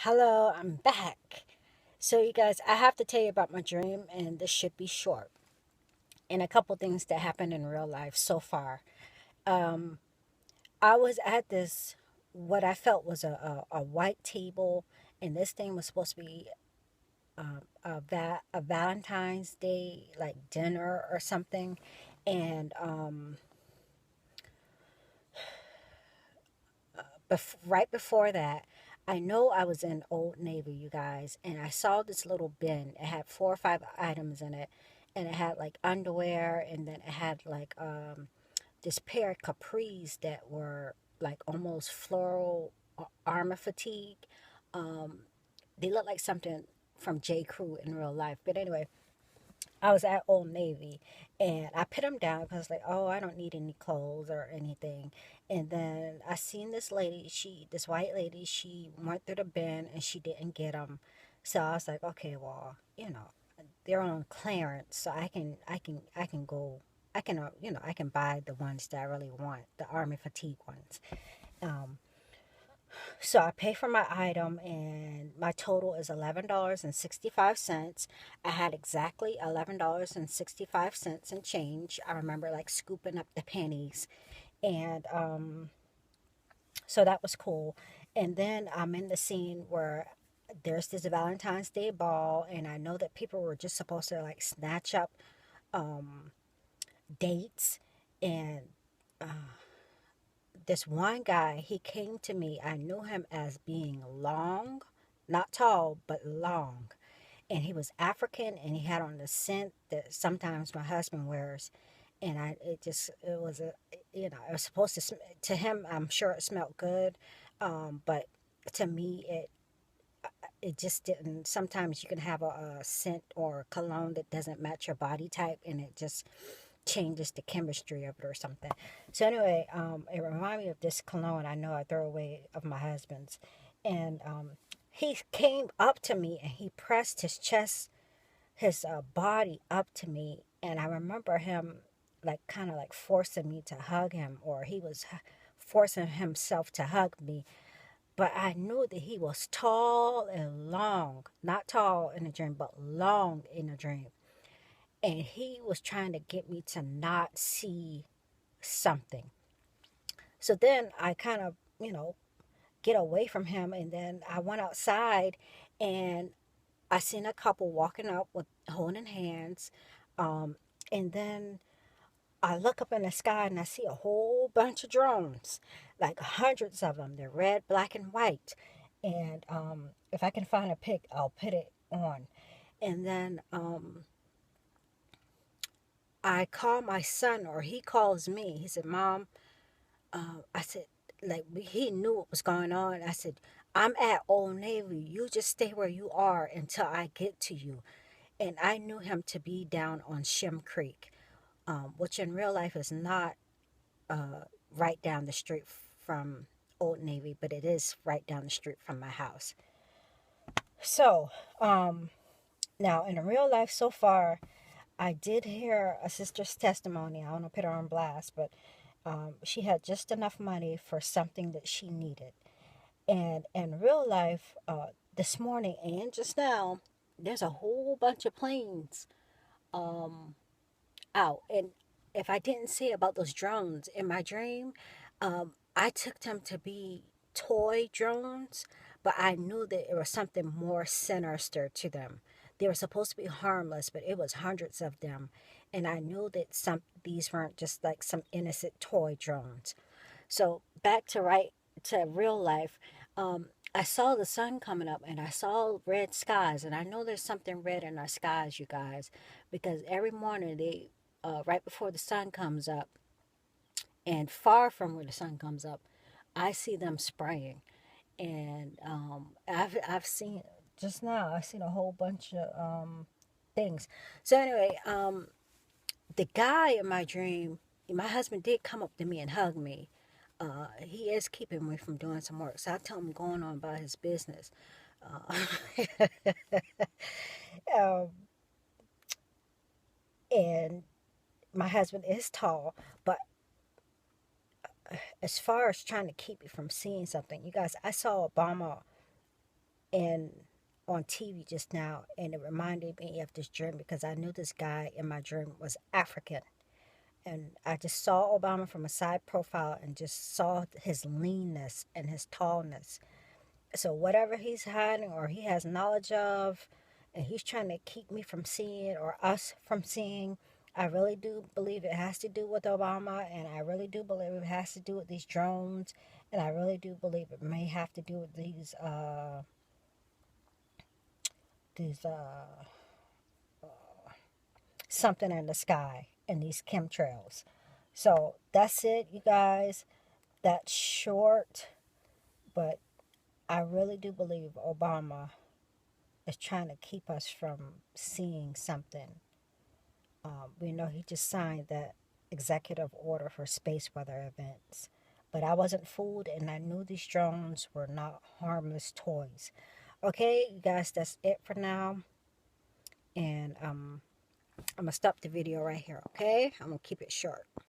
Hello, I'm back. So, you guys, I have to tell you about my dream, and this should be short. And a couple things that happened in real life so far. Um, I was at this, what I felt was a white table, and this thing was supposed to be a Valentine's Day, like dinner or something. And right before that, I know I was in Old Navy, you guys, and I saw this little bin. It had 4 or 5 items in it, and it had like underwear, and then it had like this pair of capris that were like almost floral armor fatigue. Um, they looked like something from J. Crew in real life, but anyway, I was at Old Navy and I put them down because like, oh, I don't need any clothes or anything. And then I seen this lady, this white lady, she went through the bin and she didn't get them. So I was like, okay, well, they're on clearance, so I can go, I can buy the ones that I really want, the army fatigue ones. Um, so I pay for my item, and my total is $11.65. I had exactly $11.65 in change. I remember like scooping up the pennies, and so that was cool. And then I'm in the scene where there's this Valentine's Day ball, and I know that people were just supposed to like snatch up um, dates, and this one guy, he came to me. I knew him as being long, not tall, but long. And he was African, and he had on the scent that sometimes my husband wears. And it was it was supposed to, to him, I'm sure it smelled good. But to me, it just didn't. Sometimes you can have a scent or a cologne that doesn't match your body type, and it just changes the chemistry of it or something. So anyway, it reminded me of this cologne I know I throw away of my husband's, and he came up to me and he pressed his chest, his body up to me, and I remember him like kind of like forcing me to hug him, or he was forcing himself to hug me. But I knew that he was tall and long, not tall in a dream, but long in a dream, and he was trying to get me to not see something. So then I kind of, get away from him, and then I went outside and I seen a couple walking up with holding hands. Um, and then I look up in the sky and I see a whole bunch of drones, like hundreds of them. They're red, black, and white. And if I can find a pic, I'll put it on. And then I call my son, or he calls me. He said, Mom, I said, like, he knew what was going on. I said, I'm at Old Navy. You just stay where you are until I get to you. And I knew him to be down on Shem Creek, which in real life is not right down the street from Old Navy, but it is right down the street from my house. So, now in real life so far, I did hear a sister's testimony. I don't want to put her on blast, but she had just enough money for something that she needed. And in real life, this morning and just now, there's a whole bunch of planes um, out. And if I didn't say about those drones in my dream, I took them to be toy drones, but I knew that it was something more sinister to them. They were supposed to be harmless, but it was hundreds of them, and I knew that some these weren't just like some innocent toy drones. So back to real life. I saw the sun coming up and I saw red skies, and I know there's something red in our skies, you guys, because every morning right before the sun comes up, and far from where the sun comes up, I see them spraying. And I've seen just now. I've seen a whole bunch of things. So anyway, the guy in my dream, my husband did come up to me and hug me. He is keeping me from doing some work, so I tell him going on about his business. Uh, um, and my husband is tall, but as far as trying to keep me from seeing something, you guys, I saw Obama and on TV just now, and it reminded me of this dream because I knew this guy in my dream was African. And I just saw Obama from a side profile and just saw his leanness and his tallness. So whatever he's hiding or he has knowledge of, and he's trying to keep me from seeing or us from seeing, I really do believe it has to do with Obama, and I really do believe it has to do with these drones, and I really do believe it may have to do with these something in the sky and these chemtrails. So that's it, you guys. That's short, but I really do believe Obama is trying to keep us from seeing something. We know he just signed that executive order for space weather events. But I wasn't fooled, and I knew these drones were not harmless toys. Okay, you guys, that's it for now. And I'm going to stop the video right here, okay? I'm going to keep it short.